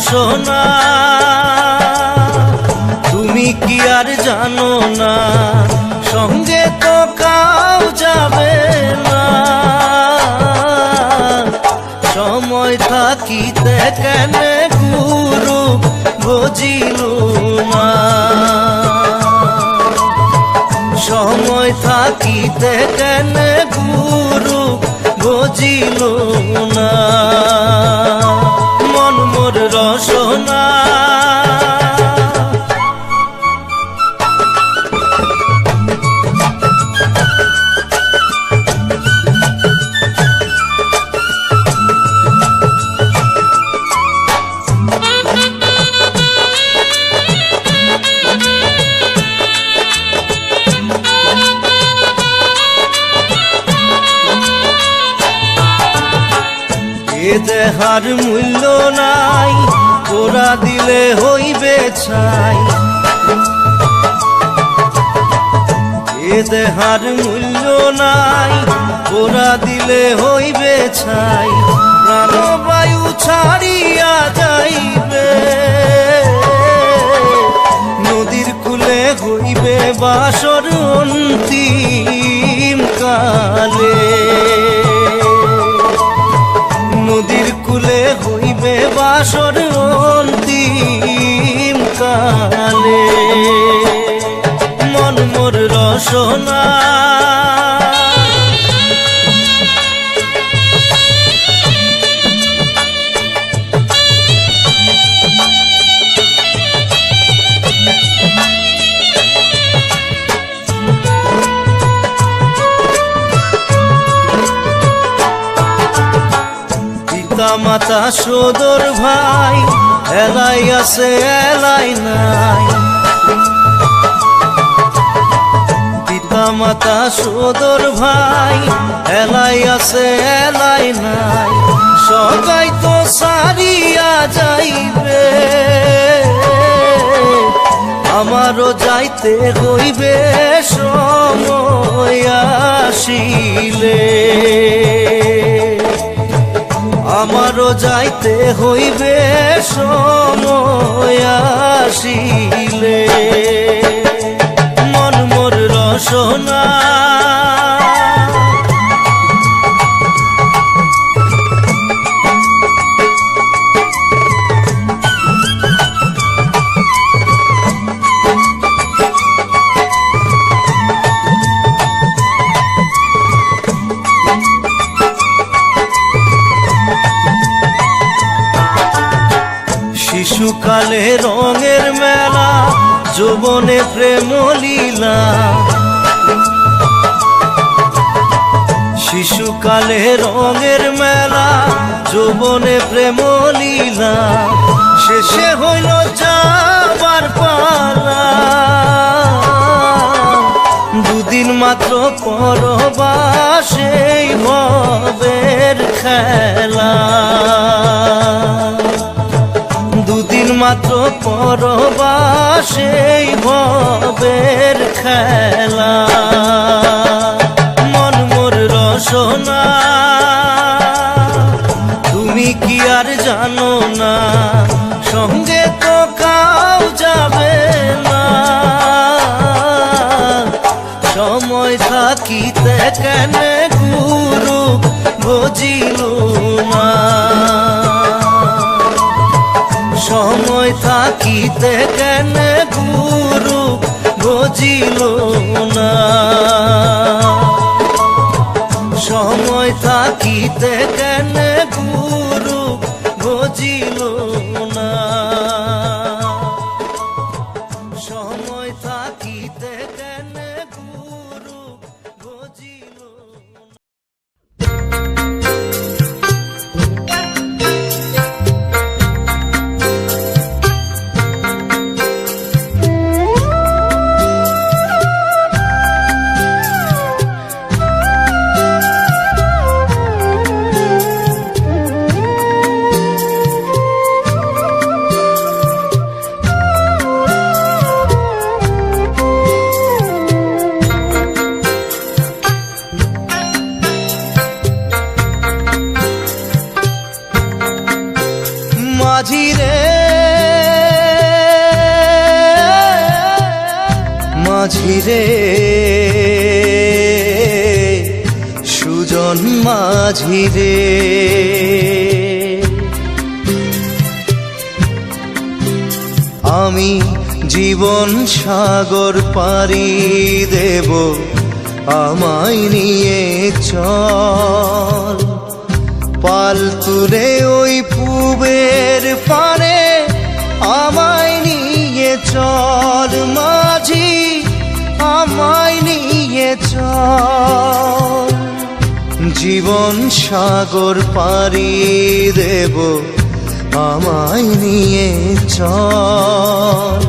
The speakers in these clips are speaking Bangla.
রসনা তুমি কি আর জানো না, সঙ্গে তো কাউ যাবে না। সময় থাকিতে কেন গুরু বুঝিল না, সময় থাকিতে কেন গুরু বুঝিল না। মন মোর রসনা এ দেহার মূল্য নাই, ওরা দিলে হইবে ছাই। এ দেহার মূল্য নাই, ওরা দিলে হইবে ছাই। প্রাণবায়ু ছাড়িয়া যাইবে, নদীর কূলে হইবে বাসর অন্তিম কালে। নদীর কূলে হইবে বাসর অন্তিম কালে। মন মোর রসনা মাতা সদর ভাই, এলাই আছে এলাই নাই। পিতা মাতা সদর ভাই, এলাই আছে এলাই নাই। সবাই তো সারিয়া যাইবে, আমারও যাইতে হইবে সময় আসিলে। আমারও যাইতে হইবে সময় আসিলে। মন মোর রসনা শিশুকালে রঙের মেলা, যৌবনে প্রেম লীলা। শিশুকালে রঙের মেলা, যৌবনে প্রেম লীলা। শেষে হইল যাবার পালা, দুদিন মাত্র পরবাসেই ভবের খেলা। দুদিন মাত্র পরবাসেই ভবের খেলা। মন মোর রসনা তুমি কি আর জানো না, সঙ্গে তো কাউ যাবে না। সময় থাকিতে কেন গুরু বুঝিল না, সময় থাকিতে কেন গুরু বুঝিল না। সময় থাকিতে কেন গুরু বুঝিল না। সময় থাকিতে কেন গুরু বুঝিল মাঝিরে মাঝি রে সুজন মাঝি রে, আমি জীবন সাগর পাড়ি দেব, আমায় নিয়ে চল। পাল তুলে ওই পূবের পারে আমায় নিয়ে চল মাঝি, আমায় নিয়ে চল। জীবন সাগর পাড়ি দেব, আমায় নিয়ে চল,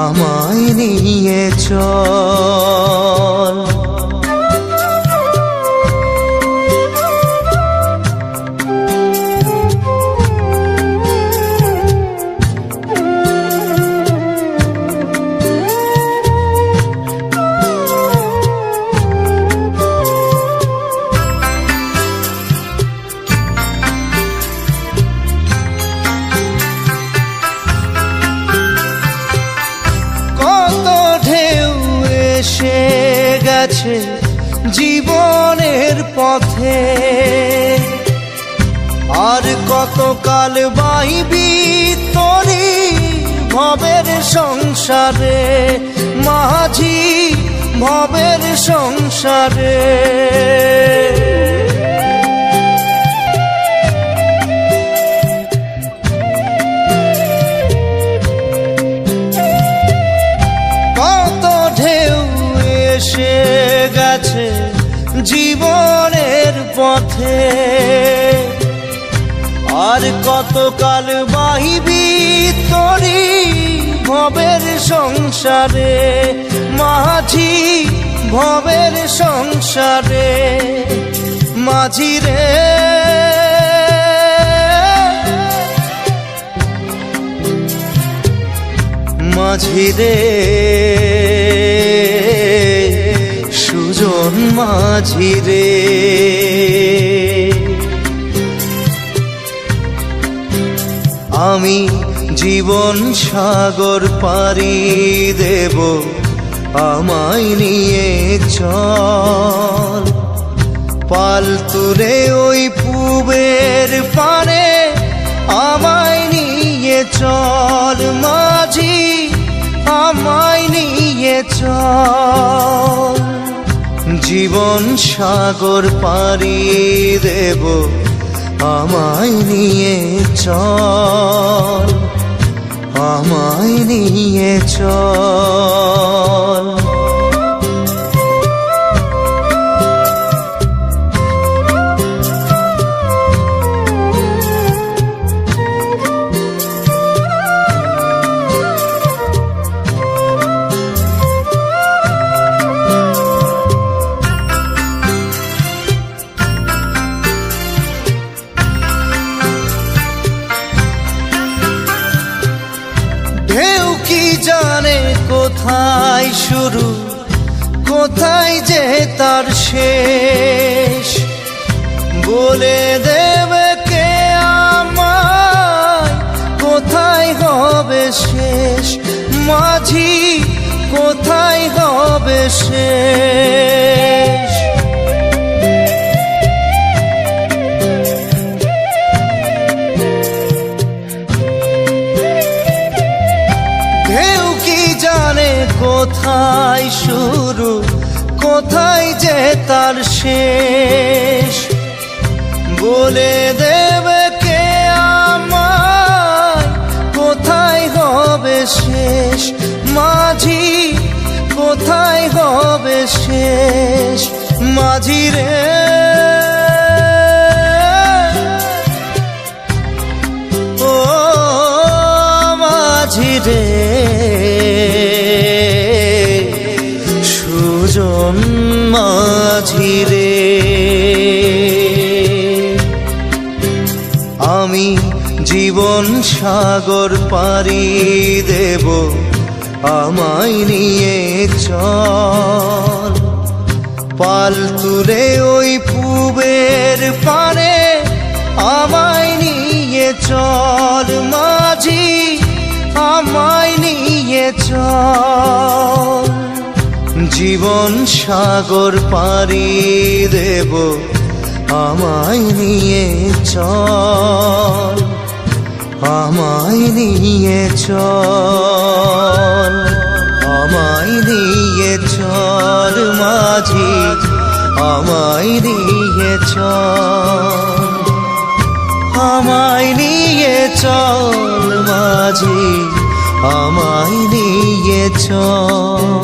আমায় নিয়ে চল। এসে গেছে জীবনের পথে, আর কতকাল বাইবি তোরি ভবের সংসারে মাঝি, ভবের সংসারে। এসে গেছে জীবনের পথে, আর কতকাল বাহিবি তোরি ভবের সংসারে মাঝি, ভবের সংসারে। মাঝি রে মাঝি রে সুজন মাঝি রে, আমি জীবন সাগর পাড়ি দেব, আমায় নিয়ে চল। পাল তুলে ওই পূবের পারে আমায় নিয়ে চল মাঝি, আমায় নিয়ে চল। জীবন সাগর পাড়ি দেব, আমায় নিয়ে চল, আমায় নিয়ে চল। ঢেউ কি জানে কোথায় শুরু, কোথায় যে তার শেষ, বলে দেবে কে আমায় কোথায় হবে শেষ মাঝি, কোথায় হবে শেষ। কোথায় শুরু, কোথায় যে তার শেষ, বলে দেবে কে আমায় কোথায় হবে শেষ মাঝি, কোথায় হবে শেষ। মাঝি রে ও মাঝি রে সুজন মাঝি রে, আমি জীবন সাগর পাড়ি দেব, আমায় নিয়ে চল। পাল তুলে ওই পূবের পারে আমায় নিয়ে চল মাঝি, আমায় নিয়ে চল। জীবন সাগর পাড়ি দেব, আমায় নিয়ে চল, আমায় নিয়ে চল, আমায় নিয়ে চল মাঝি, আমায় নিয়ে চল, আমায় নিয়ে চল মাঝি, আমায় নিয়ে চল।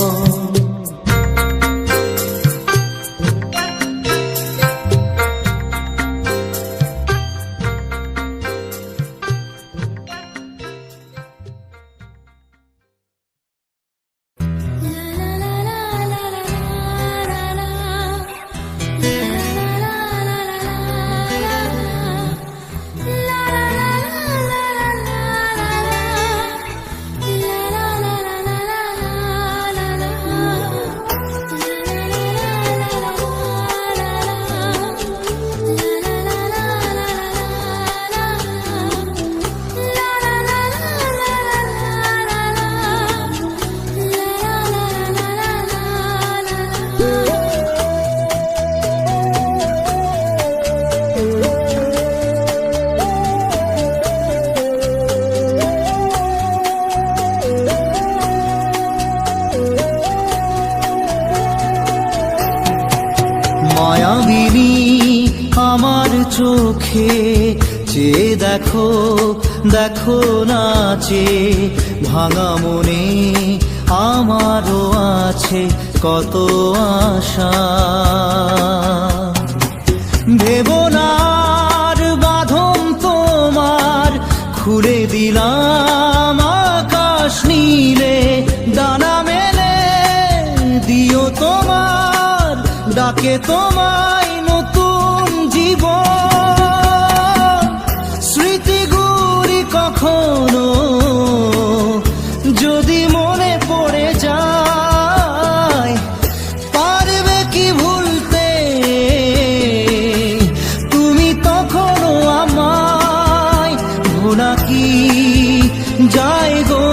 মায়াবিনী আমার চোখে চেয়ে দেখো, দেখো নাচে ভাঙা মনে আমারও আছে কত আশা। ভেবনার বাঁধন তোমার খুলে দিলাম আকাশ নীলে, ডানা মেলে দিও তোমার ডাকে তোমায় নতুন জীবন। স্মৃতিগুলি কখনো যদি মনে পড়ে যায়, পারবে কি ভুলতে তুমি তখনো আমায়? ভোলা কি যায় গো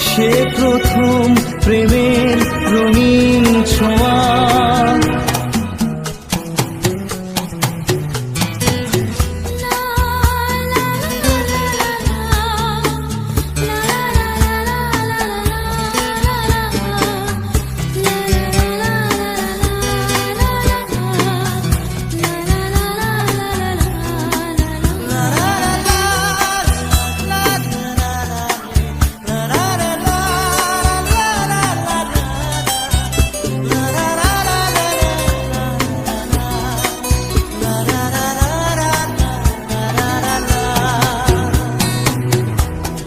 সে প্রথম প্রেমের রঙিন ছোঁয়া।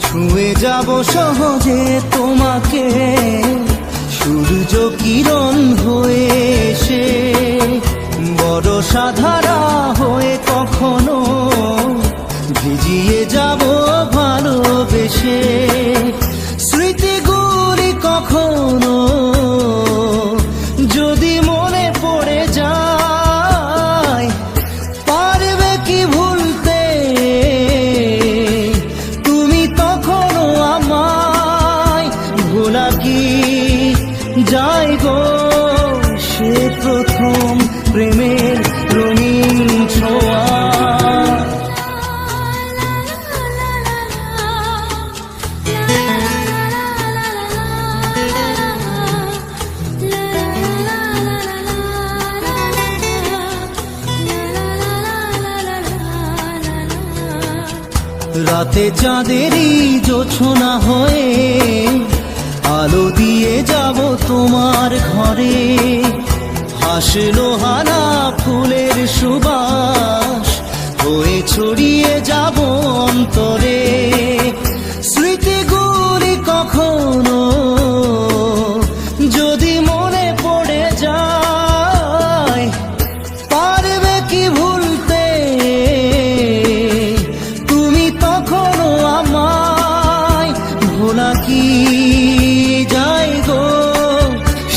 ছুঁয়ে যাব সহজে তোমাকে সূর্য কিরণ হয়ে এসে, বড় সাধারা হয়ে কখনো ভিজিয়ে যাব ভালোবেসে। স্মৃতিগুলি কখনো যদি মনে পড়ে যায়, পারবে কি ভুলতে তুমি তখনো আমায়? ভোলা কি যায় গো সে প্রথম প্রেমের রঙিন ছোঁয়া। রাতে চাঁদেরই জোছনা হয়ে আলো দিয়ে যাব তোমার ঘরে, হাসলো হানা ফুলের সুবাস হয়ে ছড়িয়ে যাব অন্তরে। স্মৃতিগুলি কখনো যদি মনে পড়ে যায়, পারবে কি ভুলতে তুমি তখনো আমায়? ভোলা কি যায় গো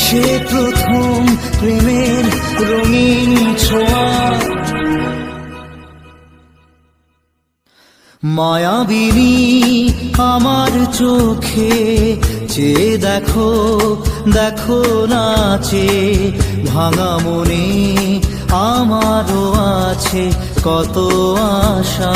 সে প্রথম প্রেমের রঙিন ছোঁয়া। মায়াবিনী আমার চোখে চেয়ে দেখো দেখো নাচে ভাঙা মনে আমারও আছে কত আশা।